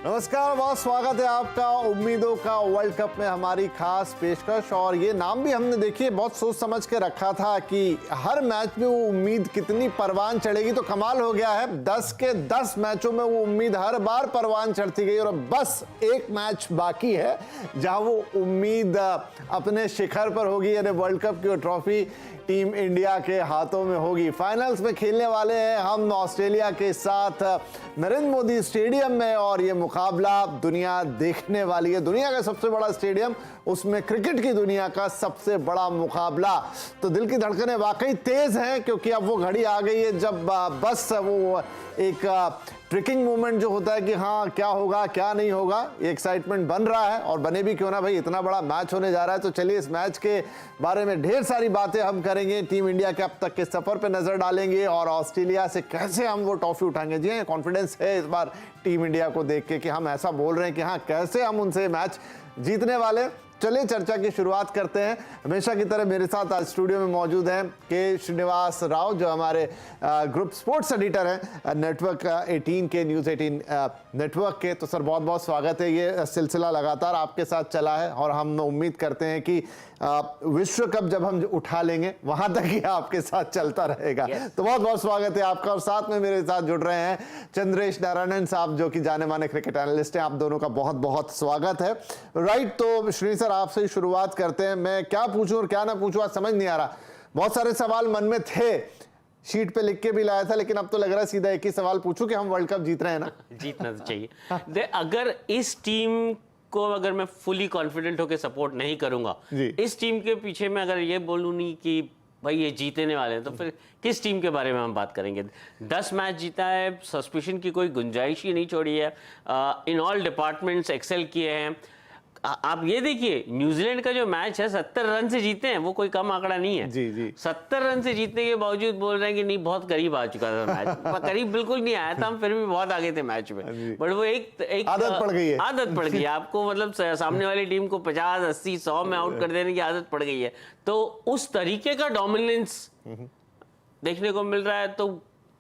नमस्कार, बहुत स्वागत है आपका उम्मीदों का वर्ल्ड कप में हमारी खास पेशकश। और ये नाम भी हमने देखिए बहुत सोच समझ के रखा था कि हर मैच में वो उम्मीद कितनी परवान चढ़ेगी, तो कमाल हो गया है। 10 के 10 मैचों में वो उम्मीद हर बार परवान चढ़ती गई और बस एक मैच बाकी है जहां वो उम्मीद अपने शिखर पर होगी, यानी वर्ल्ड कप की ट्रॉफी टीम इंडिया के हाथों में होगी। फाइनल्स में खेलने वाले हैं हम ऑस्ट्रेलिया के साथ नरेंद्र मोदी स्टेडियम में और ये मुकाबला दुनिया देखने वाली है। दुनिया का सबसे बड़ा स्टेडियम, उसमें क्रिकेट की दुनिया का सबसे बड़ा मुकाबला। तो दिल की धड़कनें वाकई तेज हैं क्योंकि अब वो घड़ी आ गई है जब बस वो एक ट्रिकिंग मोमेंट जो होता है कि हाँ क्या होगा क्या नहीं होगा, ये एक्साइटमेंट बन रहा है। और बने भी क्यों ना भाई, इतना बड़ा मैच होने जा रहा है। तो चलिए इस मैच के बारे में ढेर सारी बातें हम करेंगे, टीम इंडिया के अब तक के सफर पे नजर डालेंगे और ऑस्ट्रेलिया से कैसे हम वो ट्रॉफी उठाएंगे। जी हाँ, कॉन्फिडेंस है इस बार टीम इंडिया को देख के कि हम ऐसा बोल रहे हैं कि हाँ कैसे हम उनसे मैच जीतने वाले। चलिए चर्चा की शुरुआत करते हैं। हमेशा की तरह मेरे साथ आज स्टूडियो में मौजूद हैं के श्रीनिवास राव, जो हमारे ग्रुप स्पोर्ट्स एडिटर हैं नेटवर्क 18 के, न्यूज़ 18 नेटवर्क के। तो सर बहुत बहुत स्वागत है। ये सिलसिला लगातार आपके साथ चला है और हम उम्मीद करते हैं कि विश्व कप जब हम उठा लेंगे वहां तक ही आपके साथ चलता रहेगा। तो बहुत बहुत स्वागत है आपका। और साथ में मेरे साथ जुड़ रहे हैं चंद्रेश नारायणन साहब, जो कि जाने माने क्रिकेट एनालिस्ट हैं। आप दोनों का बहुत बहुत स्वागत है। राइट, तो श्री सर आपसे ही शुरुआत करते हैं। मैं क्या पूछूं और क्या ना पूछूं, आज समझ नहीं आ रहा। बहुत सारे सवाल मन में थे, शीट पे लिख के भी लाया था, लेकिन अब तो लग रहा है सीधा एक ही सवाल पूछूं कि हम वर्ल्ड कप जीत रहे हैं ना। जीतना तो चाहिए। अगर इस टीम को अगर मैं फुली कॉन्फिडेंट होकर सपोर्ट नहीं करूंगा, इस टीम के पीछे मैं अगर ये बोलूं नहीं कि भाई ये जीतने वाले हैं, तो फिर किस टीम के बारे में हम बात करेंगे। 10 मैच जीता है, सस्पिशन की कोई गुंजाइश ही नहीं छोड़ी है, इन ऑल डिपार्टमेंट्स एक्सेल किए हैं। आप ये देखिए, न्यूजीलैंड का जो मैच है 70 रन से जीते हैं, वो कोई कम आंकड़ा नहीं है। जी जी 70 रन से जीतने के बावजूद बोल रहे हैं कि नहीं बहुत करीब आ चुका था मैच। करीब बिल्कुल नहीं आया था, हम फिर भी बहुत आगे थे मैच में। बट वो एक आदत पड़ गई है। आदत पड़ गई है आपको, मतलब सामने वाली टीम को 50, 80, 100 में आउट कर देने की आदत पड़ गई है। तो उस तरीके का डोमिनेंस देखने को मिल रहा है। तो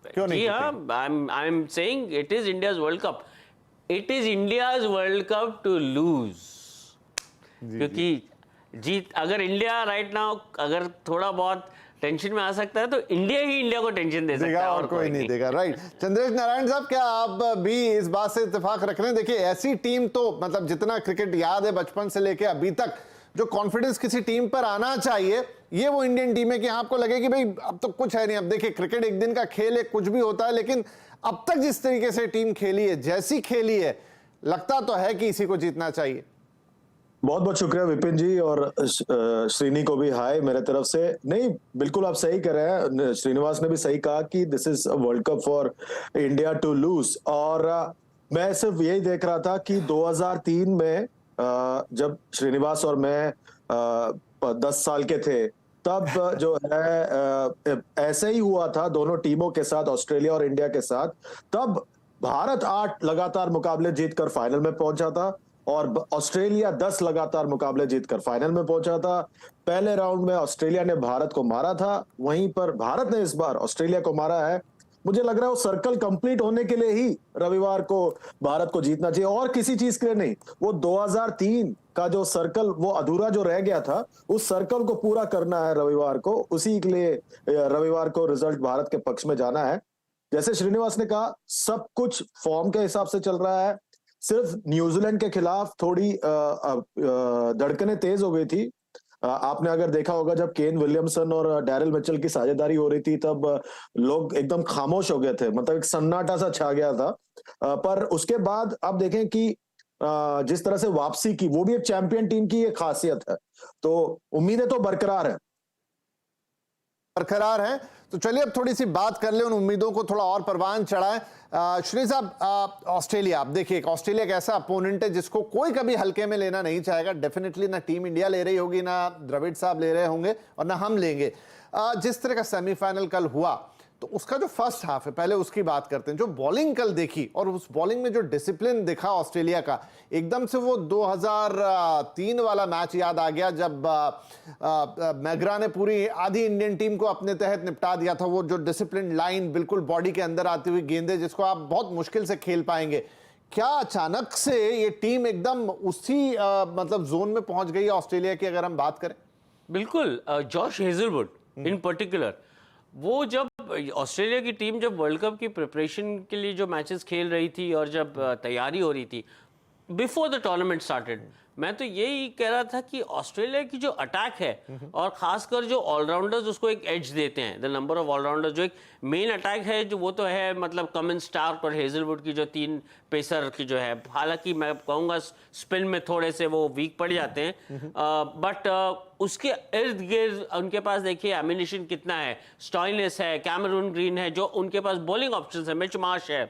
क्यों नहीं? I am saying it is India's world cup. It is India's world cup to lose. क्योंकि जीत, अगर इंडिया राइट नाउ अगर थोड़ा बहुत टेंशन में आ सकता है तो इंडिया ही इंडिया को टेंशन दे सकता है, और कोई नहीं देगा। राइट, चंद्रेश नारायण साहब, क्या आप भी इस बात से इत्तेफाक रख रहे हैं? देखिए ऐसी टीम तो मतलब जितना क्रिकेट याद है बचपन से लेके अभी तक, जो कॉन्फिडेंस किसी टीम पर आना चाहिए, ये वो इंडियन टीम है कि आपको लगे कि भाई अब तो कुछ है नहीं। अब देखिए क्रिकेट एक दिन का खेल है, कुछ भी होता है, लेकिन अब तक जिस तरीके से टीम खेली है, जैसी खेली है, लगता तो है कि इसी को जीतना चाहिए। बहुत बहुत शुक्रिया विपिन जी, और श्रीनी को भी हाय मेरे तरफ से। नहीं, बिल्कुल आप सही कह रहे हैं। श्रीनिवास ने भी सही कहा कि this is world cup for India to lose. और मैं सिर्फ यही देख रहा था कि 2003 में जब श्रीनिवास और मैं 10 साल के थे, तब जो है ऐसे ही हुआ था दोनों टीमों के साथ, ऑस्ट्रेलिया और इंडिया के साथ। तब भारत 8 लगातार मुकाबले जीतकर फाइनल में पहुंचा था और ऑस्ट्रेलिया 10 लगातार मुकाबले जीतकर फाइनल में पहुंचा था। पहले राउंड में ऑस्ट्रेलिया ने भारत को मारा था, वहीं पर भारत ने इस बार ऑस्ट्रेलिया को मारा है। मुझे लग रहा है वो सर्कल कंप्लीट होने के लिए ही रविवार को भारत को जीतना चाहिए, और किसी चीज के लिए नहीं। वो 2003 का जो सर्कल, वो अधूरा जो रह गया था, उस सर्कल को पूरा करना है रविवार को। उसी के लिए रविवार को रिजल्ट भारत के पक्ष में जाना है। जैसे श्रीनिवास ने कहा, सब कुछ फॉर्म के हिसाब से चल रहा है। सिर्फ न्यूजीलैंड के खिलाफ थोड़ी धड़कनें तेज हो गई थी। आपने अगर देखा होगा, जब केन विलियमसन और डैरिल मिचेल की साझेदारी हो रही थी, तब लोग एकदम खामोश हो गए थे, मतलब एक सन्नाटा सा छा गया था। पर उसके बाद आप देखें कि जिस तरह से वापसी की, वो भी एक चैंपियन टीम की एक खासियत है। तो उम्मीदें तो बरकरार है। तो चलिए अब थोड़ी सी बात कर ले, उन उम्मीदों को थोड़ा और परवान चढ़ाएं। श्री साहब, ऑस्ट्रेलिया, आप देखिए ऑस्ट्रेलिया एक ऐसा अपोनेंट है जिसको कोई कभी हल्के में लेना नहीं चाहेगा। डेफिनेटली ना टीम इंडिया ले रही होगी, ना द्रविड़ साहब ले रहे होंगे, और ना हम लेंगे। जिस तरह का सेमीफाइनल कल हुआ, तो उसका जो फर्स्ट हाफ है, पहले उसकी बात करते हैं। जो बॉलिंग कल देखी, और उस बॉलिंग में जो डिसिप्लिन दिखा ऑस्ट्रेलिया का, एकदम से वो 2003 वाला मैच याद आ गया जब मैग्रा ने पूरी आधी इंडियन टीम को अपने तहत निपटा दिया था। वो जो डिसिप्लिन लाइन, बिल्कुल बॉडी के अंदर आती हुई गेंदें, जिसको आप बहुत मुश्किल से खेल पाएंगे। क्या अचानक से ये टीम एकदम उसी मतलब जोन में पहुंच गई है ऑस्ट्रेलिया की, अगर हम बात करें? बिल्कुल, जॉश हेजलवुड इन पर्टिकुलर, वो जब ऑस्ट्रेलिया की टीम जब वर्ल्ड कप की प्रिपरेशन के लिए जो मैचेस खेल रही थी और जब तैयारी हो रही थी बिफोर द टूर्नामेंट स्टार्टेड, मैं तो यही कह रहा था कि ऑस्ट्रेलिया की जो अटैक है और खासकर जो ऑलराउंडर्स उसको एक एज देते हैं, द नंबर ऑफ ऑलराउंडर्स, जो एक मेन अटैक है जो वो तो है मतलब कमिंस, स्टार्क और हेजलवुड की जो 3 पेसर की जो है, हालांकि मैं कहूँगा स्पिन में थोड़े से वो वीक पड़ जाते हैं, बट उसके इर्द गिर्द उनके पास देखिए एमिनेशन कितना है, स्टॉइनिस है, कैमरून ग्रीन है, जो उनके पास बॉलिंग ऑप्शन है, मिच मार्श है।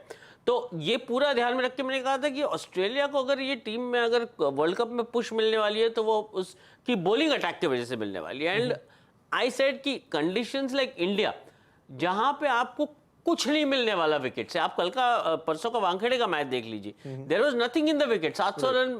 तो ये पूरा ध्यान में रख के मैंने कहा था कि ऑस्ट्रेलिया को अगर ये टीम में अगर वर्ल्ड कप में पुश मिलने वाली है तो वो उसकी बॉलिंग अटैक की वजह से मिलने वाली है। एंड आई सेड कि कंडीशंस लाइक इंडिया, जहां पे आपको कुछ नहीं मिलने वाला विकेट से, आप कल का परसों का वानखेड़े का मैच देख लीजिए, there was nothing in the wicket, 700 run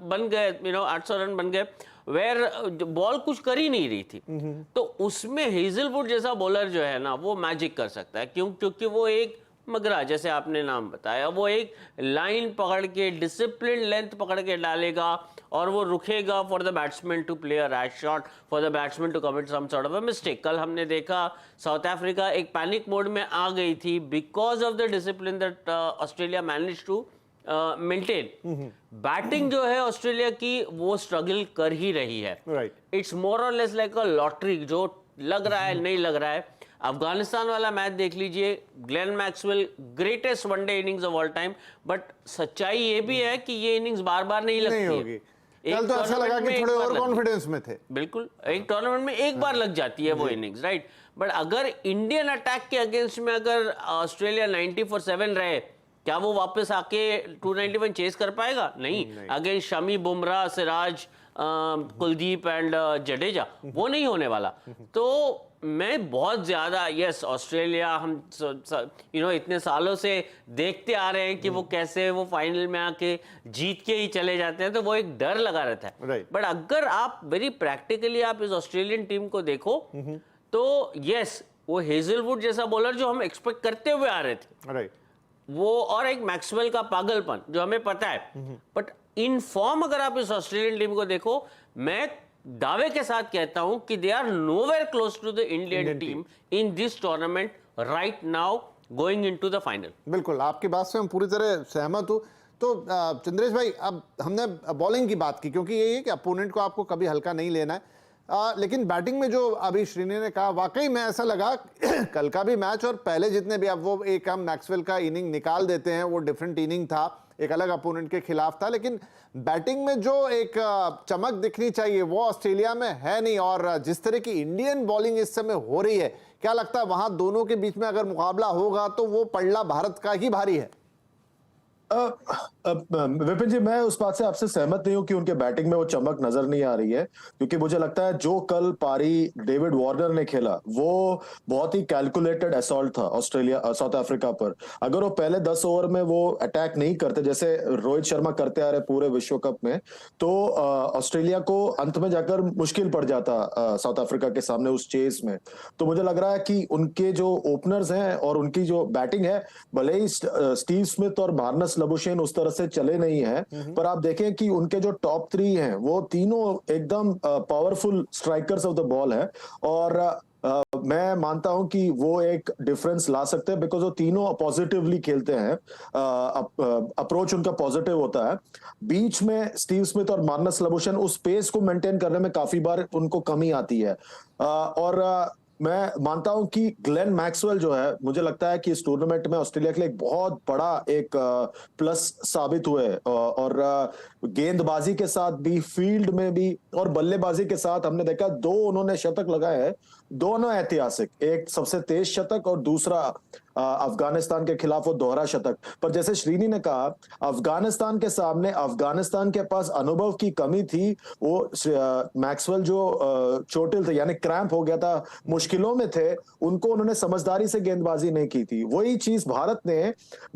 बन गए, 800 रन बन गए, वेयर बॉल कुछ कर ही नहीं रही थी। तो उसमें हेजलवुड जैसा बॉलर जो है ना वो मैजिक कर सकता है, क्योंकि वो एक मगरा, जैसे आपने नाम बताया, वो एक लाइन पकड़ के डिसिप्लिन लेंथ पकड़ के डालेगा और वो रुकेगा for the batsman to play a rash shot, for the batsman to commit some sort of a mistake. कल हमने देखा साउथ अफ्रीका एक पैनिक मोड में आ गई थी because of the discipline that Australia manage to maintain. Batting जो है ऑस्ट्रेलिया की वो स्ट्रगल कर ही रही है, राइट। इट्स मोर और लेस लाइक अ लॉटरी, जो लग रहा है नहीं लग रहा है। अफगानिस्तान वाला मैच देख लीजिए, Glenn Maxwell greatest one day innings of all time, but सच्चाई ये भी है कि ये इनिंग्स बार बार नहीं लगती होगी। कल तो ऐसा लगा कि थोड़े और कॉन्फिडेंस में थे। बिल्कुल, एक टूर्नामेंट में एक बार लग जाती है वो इनिंग्स, राइट। बट अगर इंडियन अटैक के अगेंस्ट में अगर ऑस्ट्रेलिया 90 for 7 रहे, क्या वो वापस आके 291 चेस कर पाएगा? नहीं। अगेंस्ट शमी, बुमराह, सिराज, कुलदीप एंड जडेजा, वो नहीं होने वाला। तो मैं बहुत ज्यादा यस, ऑस्ट्रेलिया हम इतने सालों से देखते आ रहे हैं कि वो कैसे वो फाइनल में आके जीत के ही चले जाते हैं, तो वो एक डर लगा रहता है। बट अगर आप वेरी प्रैक्टिकली आप इस ऑस्ट्रेलियन टीम को देखो तो यस, वो हेजलवुड जैसा बॉलर जो हम एक्सपेक्ट करते हुए आ रहे थे, राइट, वो, और एक मैक्सवेल का पागलपन जो हमें पता है। बट इन फॉर्म अगर आप इस ऑस्ट्रेलियन टीम को देखो, मैं दावे के साथ कहता हूं कि they are nowhere close to the Indian team in this tournament right now going into the final. बिल्कुल, आपकी बात से हम पूरी तरह सहमत हूं। तो चंद्रेश भाई, अब हमने बॉलिंग की बात की, क्योंकि यही है कि अपोनेंट को आपको कभी हल्का नहीं लेना है, लेकिन बैटिंग में जो अभी श्रीनी ने कहा, वाकई में ऐसा लगा कल का भी मैच और पहले जितने भी, अब वो एक हम मैक्सवेल का इनिंग निकाल देते हैं, वो डिफरेंट इनिंग था, एक अलग अपोनेंट के खिलाफ था, लेकिन बैटिंग में जो एक चमक दिखनी चाहिए वो ऑस्ट्रेलिया में है नहीं। और जिस तरह की इंडियन बॉलिंग इस समय हो रही है, क्या लगता है वहां दोनों के बीच में अगर मुकाबला होगा तो वो पड़ला भारत का ही भारी है? विपिन जी, मैं उस बात से आपसे सहमत नहीं हूं कि उनके बैटिंग में वो चमक नजर नहीं आ रही है, क्योंकि मुझे लगता है जो कल पारी डेविड वार्नर ने खेला वो बहुत ही कैलकुलेटेड असॉल्ट था ऑस्ट्रेलिया साउथ अफ्रीका पर। अगर वो पहले 10 ओवर में वो अटैक नहीं करते जैसे रोहित शर्मा करते आ रहे पूरे विश्व कप में, तो ऑस्ट्रेलिया को अंत में जाकर मुश्किल पड़ जाता साउथ अफ्रीका के सामने उस चेस में। तो मुझे लग रहा है कि उनके जो ओपनर्स हैं और उनकी जो बैटिंग है, भले ही स्टीव स्मिथ और मार्नस लबुशेन उस तरह से चले नहीं है, पर आप देखें कि उनके जो टॉप 3 हैं वो तीनों एकदम powerful strikers of the ball है। और मैं मानता हूं कि वो एक डिफरेंस ला सकते हैं, बिकॉज वो तीनों पॉजिटिवली खेलते हैं, अप्रोच उनका पॉजिटिव होता है। बीच में स्टीव स्मिथ और मार्नस लबुशेन उस पेस को मेंटेन करने में काफी बार उनको कमी आती है। और मैं मानता हूं कि ग्लेन मैक्सवेल जो है, मुझे लगता है कि इस टूर्नामेंट में ऑस्ट्रेलिया के लिए एक बहुत बड़ा एक प्लस साबित हुए, और गेंदबाजी के साथ भी, फील्ड में भी और बल्लेबाजी के साथ हमने देखा 2 उन्होंने शतक लगाए हैं, दोनों ऐतिहासिक, एक सबसे तेज शतक और दूसरा अफगानिस्तान के खिलाफ वो दोहरा शतक। पर जैसे श्रीनी ने कहा, अफगानिस्तान के सामने अफगानिस्तान के पास अनुभव की कमी थी। वो मैक्सवेल जो चोटिल थे, यानी क्रैम्प हो गया था, मुश्किलों में थे, उनको उन्होंने समझदारी से गेंदबाजी नहीं की थी। वही चीज भारत ने,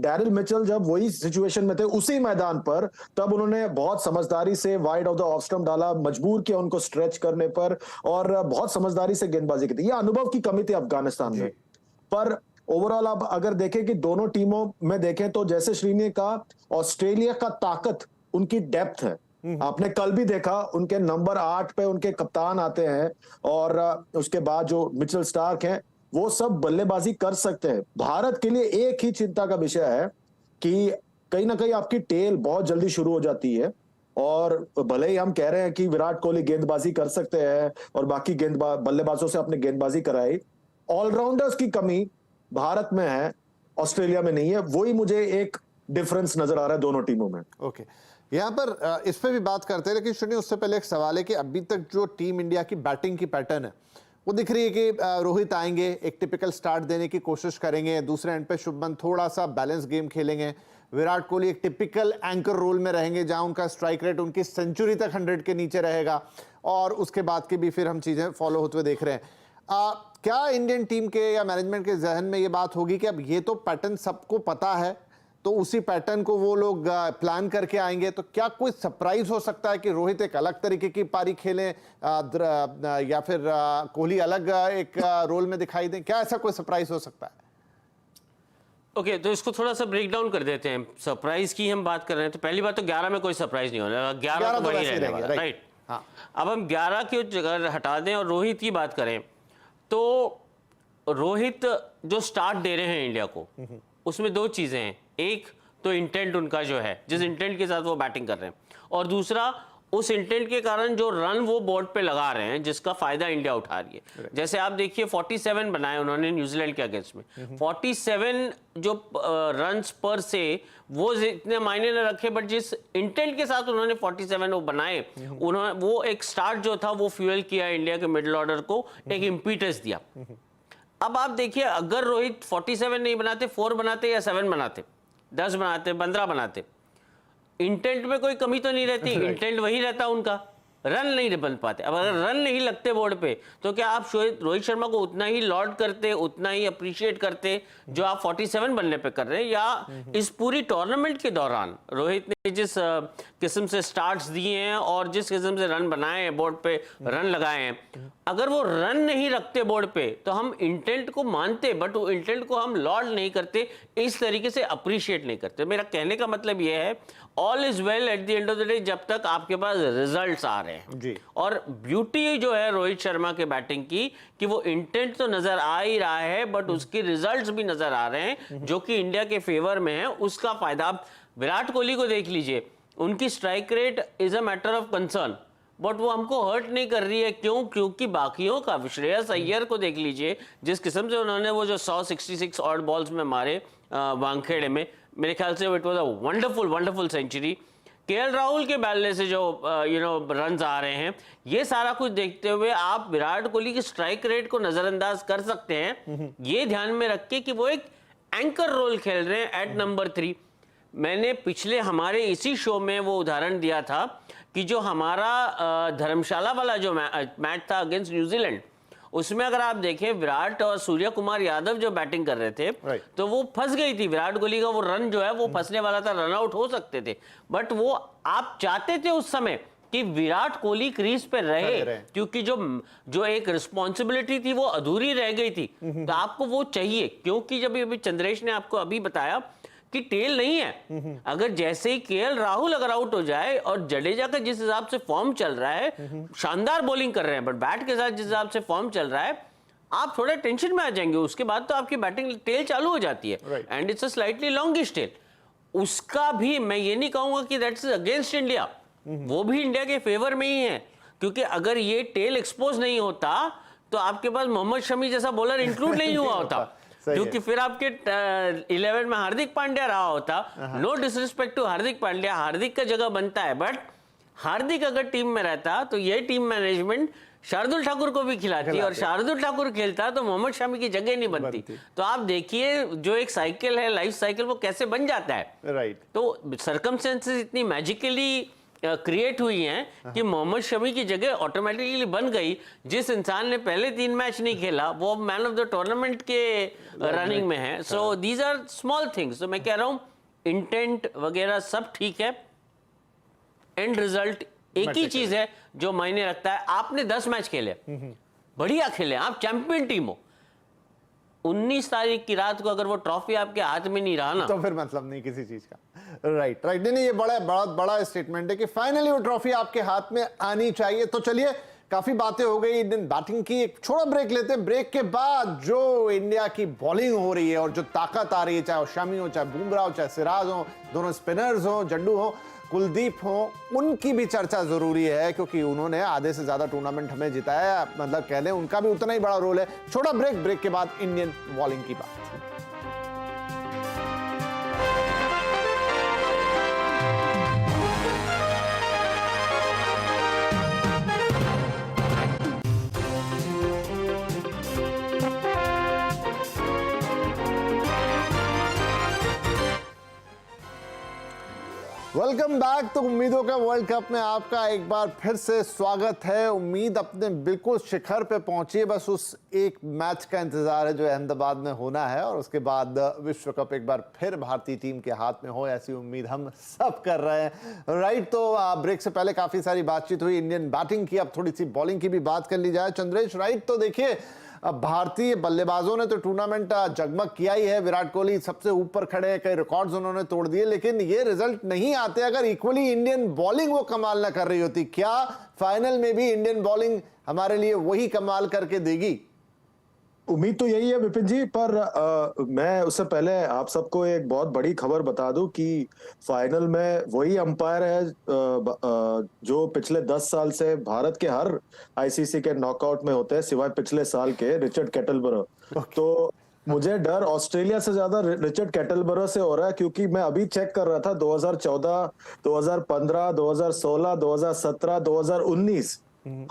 डैरिल मिचेल जब वही सिचुएशन में थे उसी मैदान पर, तब उन्होंने बहुत समझदारी से wide of the off stump डाला, मजबूर किया उनको स्ट्रेच करने पर, और बहुत समझदारी से गेंदबाजी की थी। यह अनुभव की कमी थी अफगानिस्तान में। पर ओवरऑल आप अगर देखें कि दोनों टीमों में देखें तो जैसे श्रीनी का ऑस्ट्रेलिया का ताकत उनकी डेप्थ है। आपने कल भी देखा उनके नंबर 8 पे उनके कप्तान आते हैं और उसके बाद जो मिचेल स्टार्क हैं वो सब बल्लेबाजी कर सकते हैं। भारत के लिए एक ही चिंता का विषय है कि कहीं ना कहीं आपकी टेल बहुत जल्दी शुरू हो जाती है और भले ही हम कह रहे हैं कि विराट कोहली गेंदबाजी कर सकते हैं और बाकी बल्लेबाजों से अपने गेंदबाजी कराई, ऑलराउंडर्स की कमी भारत में है, ऑस्ट्रेलिया में नहीं है। वही मुझे एक डिफरेंस नजर आ रहा है दोनों टीमों में। ओके, यहाँ पर इस पे भी बात करते हैं, लेकिन सुनिए उससे पहले एक सवाल है कि अभी तक जो टीम इंडिया की बैटिंग की पैटर्न है वो दिख रही है कि रोहित आएंगे, एक टिपिकल स्टार्ट देने की कोशिश करेंगे, दूसरे एंड पे शुभमन थोड़ा सा बैलेंस गेम खेलेंगे, विराट कोहली एक टिपिकल एंकर रोल में रहेंगे जहां उनका स्ट्राइक रेट उनकी सेंचुरी तक 100 के नीचे रहेगा, और उसके बाद की भी फिर हम चीजें फॉलो होते हुए देख रहे हैं। क्या इंडियन टीम के या मैनेजमेंट के जहन में ये बात होगी कि अब ये तो पैटर्न सबको पता है तो उसी पैटर्न को वो लोग प्लान करके आएंगे, तो क्या कोई सरप्राइज हो सकता है कि रोहित एक अलग तरीके की पारी खेलें या फिर कोहली अलग एक रोल में दिखाई दें? क्या ऐसा कोई सरप्राइज हो सकता है? ओके, तो इसको थोड़ा सा ब्रेक डाउन कर देते हैं। सरप्राइज की हम बात कर रहे हैं तो पहली बात तो 11 में कोई सरप्राइज नहीं होने वाला, 11 तो वही रहने वाला, राइट। हाँ। अब हम 11 की जगह हटा दें और रोहित की बात करें तो रोहित जो स्टार्ट दे रहे हैं इंडिया को, उसमें दो चीजें हैं। एक तो इंटेंट उनका जो है, जिस इंटेंट के साथ वो बैटिंग कर रहे हैं, और दूसरा उस इंटेंट के कारण जो रन वो बोर्ड पे लगा रहे हैं जिसका फायदा इंडिया उठा रही है। जैसे आप देखिए 47 बनाए उन्होंने न्यूजीलैंड के अगेंस्ट में, 47 जो रन्स पर से वो इतने मायने न रखे, बट जिस इंटेंट के साथ उन्होंने 47 वो बनाए, उन्होंने वो एक स्टार्ट जो था वो फ्यूल किया इंडिया के मिडिल ऑर्डर को, एक इम्पीटस दिया। अब आप देखिए अगर रोहित 47 नहीं बनाते, 4 बनाते या 7 बनाते, 10 बनाते, 15 बनाते, इंटेंट में कोई कमी तो नहीं रहती। इंटेंट वही रहता उनका, रन नहीं बन पाते। अब अगर रन नहीं लगते बोर्ड पे तो क्या आप रोहित शर्मा को उतना ही लॉर्ड करते, उतना ही अप्रिशिएट करते जो आप 47 बनने पे कर रहे हैं? या इस पूरी टूर्नामेंट के दौरान रोहित ने जिस किस्म से स्टार्ट्स दिए हैं और जिस किस्म से रन बनाए हैं, बोर्ड पे रन लगाए हैं, अगर वो रन नहीं रखते बोर्ड पे तो हम इंटेंट को मानते, बट वो इंटेंट को हम लॉर्ड नहीं करते, इस तरीके से अप्रिशिएट नहीं करते। मेरा कहने का मतलब ये है, all is well at the end of the day जब तक आपके पास रिजल्ट्स आ रहे हैं जी। और ब्यूटी जो है रोहित शर्मा के बैटिंग की कि वो इंटेंट तो नजर आ ही रहा है, बट उसके रिजल्ट्स भी नजर आ रहे हैं जो कि इंडिया के फेवर में है। उसका फायदा आप विराट कोहली को देख लीजिए, उनकी strike rate is a matter of concern, but वो हमको हर्ट नहीं कर रही है। क्यों? क्योंकि बाकियों का, श्रेयस अय्यर को देख लीजिए, जिस किस्म से उन्होंने वो जो 166 ऑड बॉल्स में मारे वानखेड़े में, मेरे ख्याल से it was a wonderful century. KL Rahul के बैलने से जो रन्स आ रहे हैं, ये सारा कुछ देखते हुए आप विराट कोहली की स्ट्राइक रेट को नजरअंदाज कर सकते हैं, ये ध्यान में रख के कि वो एक एंकर रोल खेल रहे हैं एट नंबर 3। मैंने पिछले हमारे इसी शो में वो उदाहरण दिया था कि जो हमारा धर्मशाला वाला जो मैच था अगेंस्ट न्यूजीलैंड, उसमें अगर आप देखें विराट और सूर्य कुमार यादव जो बैटिंग कर रहे थे, तो वो फंस गई थी। विराट कोहली का वो रन जो है वो फंसने वाला था, रन आउट हो सकते थे, बट वो आप चाहते थे उस समय कि विराट कोहली क्रीज पे रहे, क्योंकि जो एक रिस्पॉन्सिबिलिटी थी वो अधूरी रह गई थी। तो आपको वो चाहिए, क्योंकि जब अभी चंद्रेश ने आपको अभी बताया कि टेल नहीं है। अगर जैसे ही केएल राहुल अगर आउट हो जाए और जडेजा का जिस हिसाब से फॉर्म चल रहा है, शानदार बॉलिंग कर रहे हैं, बट बैट के साथ जिस हिसाब से फॉर्म चल रहा है, आप थोड़े टेंशन में आ जाएंगे। उसके बाद तो आपकी बैटिंग टेल चालू हो जाती है, and it's a slightly longish tale. उसका भी मैं ये नहीं कहूंगा कि दैट्स अगेंस्ट इंडिया, वो भी इंडिया के फेवर में ही है, क्योंकि अगर ये टेल एक्सपोज नहीं होता तो आपके पास मोहम्मद शमी जैसा बॉलर इंक्लूड नहीं हुआ होता, क्योंकि फिर आपके 11 में हार्दिक पांड्या रहा होता। No disrespect to Hardik Pandya, हार्दिक का जगह बनता है, बट हार्दिक अगर टीम में रहता तो ये टीम मैनेजमेंट शार्दुल ठाकुर को भी खिलाती, और शार्दुल ठाकुर खेलता तो मोहम्मद शमी की जगह नहीं बनती। तो आप देखिए जो एक साइकिल है, लाइफ साइकिल, वो कैसे बन जाता है। राइट। तो सर्कमस्टेंसेस इतनी मैजिकली क्रिएट हुई हैं कि मोहम्मद शमी की जगह ऑटोमेटिकली बन गई। जिस इंसान ने पहले 3 मैच नहीं खेला वो मैन ऑफ द टूर्नामेंट के रनिंग में है। So these are small things. तो मैं कह रहा हूं इंटेंट वगैरह सब ठीक है, एंड रिजल्ट एक ही चीज है जो मायने रखता है। आपने 10 मैच खेले, बढ़िया खेले, आप चैंपियन टीम हो, 19 तारीख की रात को अगर वो ट्रॉफी आपके हाथ में नहीं रहा ना, तो फिर मतलब नहीं किसी चीज का। राइट राइट, नहीं ये बहुत बड़ा स्टेटमेंट है कि फाइनली वो ट्रॉफी आपके हाथ में आनी चाहिए। तो चलिए, काफी बातें हो गई इंडियन बैटिंग की, एक छोटा ब्रेक लेते हैं। ब्रेक के बाद जो इंडिया की बॉलिंग हो रही है और जो ताकत आ रही है, चाहे वो शमी हो, चाहे बुमराह हो, चाहे सिराज हो, दोनों स्पिनर्स हो, जड्डू हो, कुलदीप हो, उनकी भी चर्चा जरूरी है क्योंकि उन्होंने आधे से ज्यादा टूर्नामेंट हमें जिताया, मतलब कह लें उनका भी उतना ही बड़ा रोल है। छोटा ब्रेक के बाद इंडियन बॉलिंग की बात। Welcome back. तो उम्मीदों का वर्ल्ड कप में आपका एक बार फिर से स्वागत है। उम्मीद अपने बिल्कुल शिखर पे पहुंची है, बस उस एक मैच का इंतजार है जो अहमदाबाद में होना है और उसके बाद विश्व कप एक बार फिर भारतीय टीम के हाथ में हो, ऐसी उम्मीद हम सब कर रहे हैं। राइट, तो ब्रेक से पहले काफी सारी बातचीत हुई इंडियन बैटिंग की, अब थोड़ी सी बॉलिंग की भी बात कर ली जाए। चंद्रेश, राइट, तो देखिए अब भारतीय बल्लेबाजों ने तो टूर्नामेंट जगमग किया ही है, विराट कोहली सबसे ऊपर खड़े हैं, कई रिकॉर्ड्स उन्होंने तोड़ दिए, लेकिन ये रिजल्ट नहीं आते अगर इक्वली इंडियन बॉलिंग वो कमाल ना कर रही होती। क्या फाइनल में भी इंडियन बॉलिंग हमारे लिए वही कमाल करके देगी? उम्मीद तो यही है विपिन जी, पर मैं उससे पहले आप सबको एक बहुत बड़ी खबर बता दूं कि फाइनल में वही अंपायर है जो पिछले 10 साल से भारत के हर आईसीसी के नॉकआउट में होते हैं सिवाय पिछले साल के, रिचर्ड केटलबरो। तो मुझे डर ऑस्ट्रेलिया से ज्यादा रिचर्ड केटलबरो से हो रहा है क्योंकि मैं अभी चेक कर रहा था 2014, 2015, 2016, 2017, 2019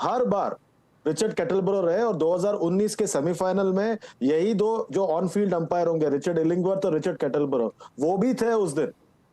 हर बार रिचर्ड केटलबरो रहे और 2019 के सेमीफाइनल में यही दो जो ऑन फील्ड अंपायर होंगे, रिचर्ड इलिंगवर्थ और रिचर्ड केटलबरो, वो भी थे उस दिन।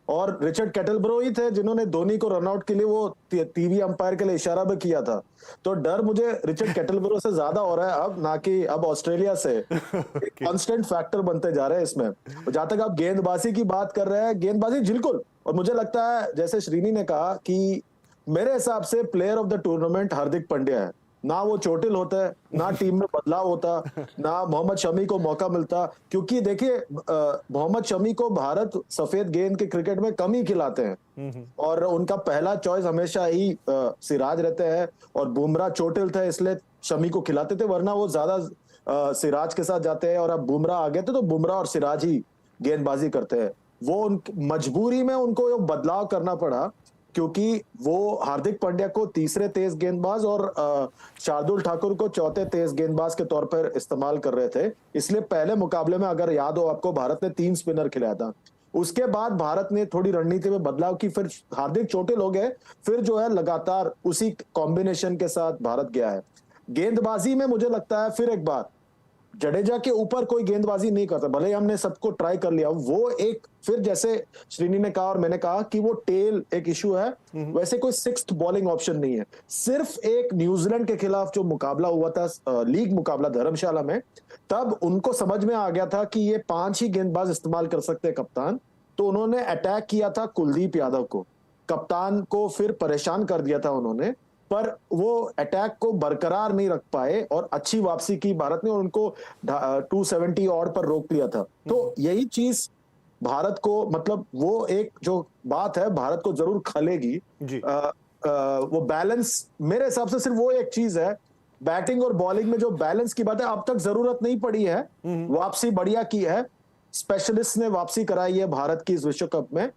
और रिचर्ड केटलबरो ही थे जिन्होंने धोनी को रनआउट के लिए वो टीवी अंपायर के लिए इशारा भी किया था। तो डर मुझे रिचर्ड केटलबरो से ज्यादा हो रहा है अब, ना कि अब ऑस्ट्रेलिया से। कांस्टेंट फैक्टर बनते जा रहे हैं इसमें। जहां तक आप गेंदबाजी की बात कर रहे हैं, गेंदबाजी बिल्कुल, और मुझे लगता है जैसे श्रीनी ने कहा कि मेरे हिसाब से player of the tournament Hardik Pandya है। ना वो चोटिल होता है, ना टीम में बदलाव होता, ना मोहम्मद शमी को मौका मिलता, क्योंकि देखिए मोहम्मद शमी को भारत सफेद गेंद के क्रिकेट में कम ही खिलाते हैं और उनका पहला चॉइस हमेशा ही सिराज रहते हैं और बुमराह चोटिल थे इसलिए शमी को खिलाते थे, वरना वो ज्यादा सिराज के साथ जाते हैं। और अब बुमराह आ गए थे तो बुमराह और सिराज ही गेंदबाजी करते हैं। वो मजबूरी में उनको बदलाव करना पड़ा क्योंकि वो हार्दिक पांड्या को तीसरे तेज गेंदबाज और शार्दुल ठाकुर को चौथे तेज गेंदबाज के तौर पर इस्तेमाल कर रहे थे। इसलिए पहले मुकाबले में अगर याद हो आपको, भारत ने 3 स्पिनर खिलाया था। उसके बाद भारत ने थोड़ी रणनीति में बदलाव की, फिर हार्दिक चोटिल हो गए, फिर जो है लगातार उसी कॉम्बिनेशन के साथ भारत गया है। गेंदबाजी में मुझे लगता है फिर एक बार जडेजा के ऊपर कोई गेंदबाजी नहीं करता, भले ही हमने सबको ट्राई कर लिया। वो एक फिर जैसे श्रीनी ने कहा और मैंने कहा कि वो टेल एक इशू है, वैसे कोई 6th बॉलिंग ऑप्शन नहीं है। सिर्फ एक न्यूजीलैंड के खिलाफ जो मुकाबला हुआ था लीग मुकाबला धर्मशाला में, तब उनको समझ में आ गया था कि ये 5 ही गेंदबाज इस्तेमाल कर सकते हैं कप्तान, तो उन्होंने अटैक किया था कुलदीप यादव को, कप्तान को फिर परेशान कर दिया था उन्होंने, पर वो अटैक को बरकरार नहीं रख पाए और अच्छी वापसी की भारत ने और उनको 270 ऑड पर रोक लिया था। तो यही चीज भारत को, मतलब वो एक जो बात है भारत को जरूर खलेगी वो बैलेंस। मेरे हिसाब से सिर्फ वो एक चीज है, बैटिंग और बॉलिंग में जो बैलेंस की बात है, अब तक जरूरत नहीं पड़ी है। वापसी बढ़िया की है, स्पेशलिस्ट ने वापसी कराई है भारत की इस विश्व कप में।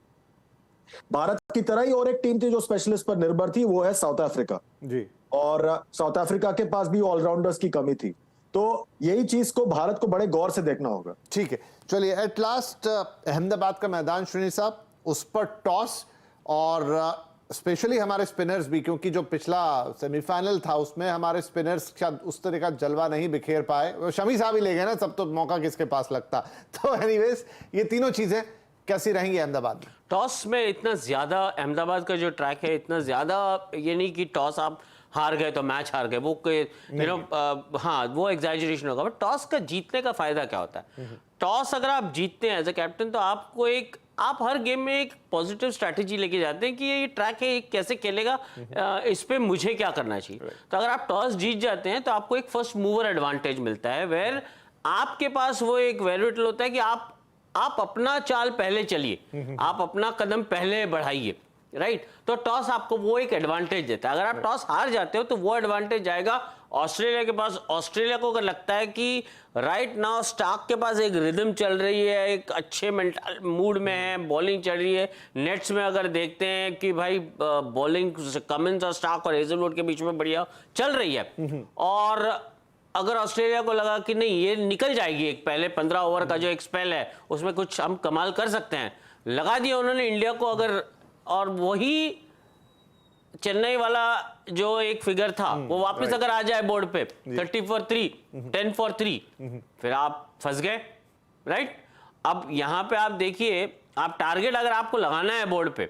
भारत की तरह ही और एक टीम थी जो स्पेशलिस्ट पर निर्भर थी, वो है साउथ अफ्रीका जी। और साउथ अफ्रीका के पास भी ऑलराउंडर्स की कमी थी। तो यही चीज को भारत को बड़े गौर से देखना होगा। ठीक है, चलिए एट लास्ट अहमदाबाद का मैदान श्रीनी साहब, उस पर टॉस और स्पेशली हमारे स्पिनर्स भी, क्योंकि जो पिछला सेमीफाइनल था उसमें हमारे स्पिनर्स शायद उस तरह का जलवा नहीं बिखेर पाए। शमी साहब ही ले गए ना, सब तो मौका किसके पास लगता। तो एनीवेज ये तीनों चीजें कैसी रहेंगी अहमदाबाद में? टॉस में इतना ज्यादा अहमदाबाद का जो ट्रैक है, इतना ज्यादा ये नहीं कि टॉस आप हार गए तो मैच हार गए, वो हाँ वो एग्जैजरेशन होगा। बट टॉस का जीतने का फायदा क्या होता है? टॉस अगर आप जीतते हैं एज अ कैप्टन तो आपको आप हर गेम में एक पॉजिटिव स्ट्रैटेजी लेके जाते हैं कि ये ट्रैक है, ये कैसे खेलेगा, इस पे मुझे क्या करना चाहिए। तो अगर आप टॉस जीत जाते हैं तो आपको एक फर्स्ट मूवर एडवांटेज मिलता है, वेयर आपके पास वो एक वेरिएबल होता है कि आप अपना चाल पहले चलिए, आप अपना कदम पहले बढ़ाइए, राइट। तो टॉस आपको वो एक एडवांटेज देता है। अगर आप टॉस हार जाते हो तो वो एडवांटेज जाएगा ऑस्ट्रेलिया के पास। ऑस्ट्रेलिया को अगर लगता है कि राइट नाउ स्टार्क के पास एक रिदम चल रही है, एक अच्छे मेंटल मूड में है, बॉलिंग चल रही है, नेट्स में अगर देखते हैं कि भाई बॉलिंग कमिंस और स्टार्क और हेजलवुड के बीच में बढ़िया चल रही है, और अगर ऑस्ट्रेलिया को लगा कि नहीं ये निकल जाएगी, एक पहले 15 ओवर का जो एक स्पेल है उसमें कुछ हम कमाल कर सकते हैं, लगा दिया उन्होंने इंडिया को अगर, और वही चेन्नई वाला जो एक फिगर था वो वापस अगर आ जाए बोर्ड पे 30 for 3, 10 for 3, फिर आप फंस गए, राइट। अब यहां पे आप देखिए, आप टारगेट अगर आपको लगाना है बोर्ड पे,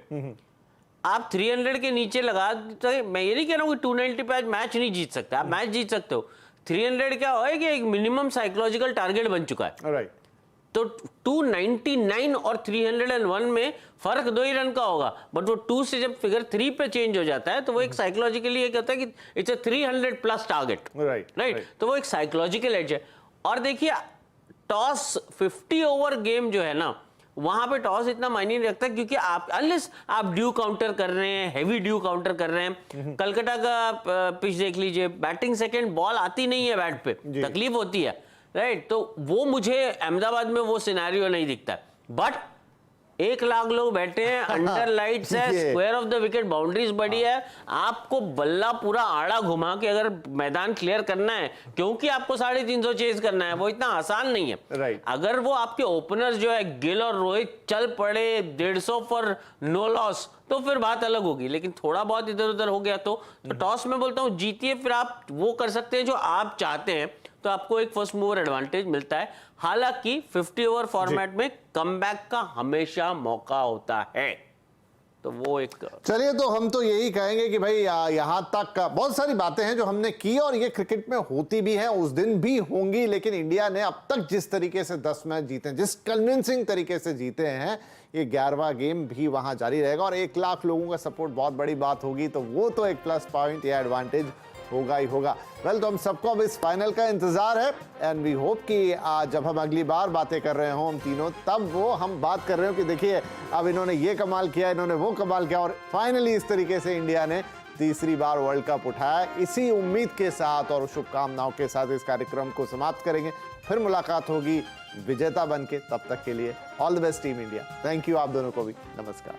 आप 300 के नीचे लगा, तो मैं ये नहीं कह रहा हूं कि 290 पे आज मैच नहीं जीत सकते, आप मैच जीत सकते हो। 300 क्या हो कि एक मिनिमम साइकोलॉजिकल टारगेट बन चुका है, राइट। तो 299 और 301 में फर्क 2 ही रन का होगा, बट वो 2 से जब फिगर 3 पे चेंज हो जाता है तो वो एक साइकोलॉजिकली एक होता है कि it's a 300 plus target, right. तो वो एक साइकोलॉजिकल एज है। और देखिए टॉस 50 ओवर गेम जो है ना, वहां पे टॉस इतना मायने नहीं रखता, क्योंकि आप अनलेस आप ड्यू काउंटर कर रहे हैं, हेवी ड्यू काउंटर कर रहे हैं। कलकत्ता का पिच देख लीजिए, बैटिंग सेकंड बॉल आती नहीं है बैट पे, तकलीफ होती है, राइट। तो वो मुझे अहमदाबाद में वो सिनेरियो नहीं दिखता, बट 1 लाख लोग बैठे हैं, अंडर लाइट्स है, square of the wicket, boundaries बड़ी है, आपको बल्ला पूरा आड़ा घुमा के अगर मैदान क्लियर करना है, क्योंकि आपको 350 चेज करना है, वो इतना आसान नहीं है, राइट। अगर वो आपके ओपनर्स जो है गिल और रोहित चल पड़े 150 फॉर नो लॉस, तो फिर बात अलग होगी। लेकिन थोड़ा बहुत इधर उधर हो गया तो टॉस में बोलता हूं जीतिए, फिर आप वो कर सकते हैं जो आप चाहते हैं, तो आपको एक फर्स्ट मूवर एडवांटेज मिलता है। हालांकि 50 ओवर फॉर्मेट में कमबैक का हमेशा मौका होता है, तो वो एक, चलिए तो हम तो यही कहेंगे कि भाई यहाँ तक बहुत सारी बातें हैं जो हमने की, और ये क्रिकेट में होती भी हैं, उस दिन भी होंगी, लेकिन इंडिया ने अब तक जिस तरीके से 10 मैच जीते हैं, जिस कन्विंसिंग तरीके से जीते हैं, ये 11वां गेम भी वहां जारी रहेगा, और 1 लाख लोगों का सपोर्ट बहुत बड़ी बात होगी, तो वो तो एक प्लस पॉइंट या एडवांटेज होगा ही होगा। वेल, तो हम सबको अब इस फाइनल का इंतजार है, एंड वी होप कि जब हम अगली बार बातें कर रहे हो हम तीनों, तब वो हम बात कर रहे हो कि देखिए अब इन्होंने ये कमाल किया, इन्होंने वो कमाल किया, और फाइनली इस तरीके से इंडिया ने तीसरी बार वर्ल्ड कप उठाया। इसी उम्मीद के साथ और शुभकामनाओं के साथ इस कार्यक्रम को समाप्त करेंगे, फिर मुलाकात होगी विजेता बनके, तब तक के लिए all the best team India. Thank you आप दोनों को भी, नमस्कार।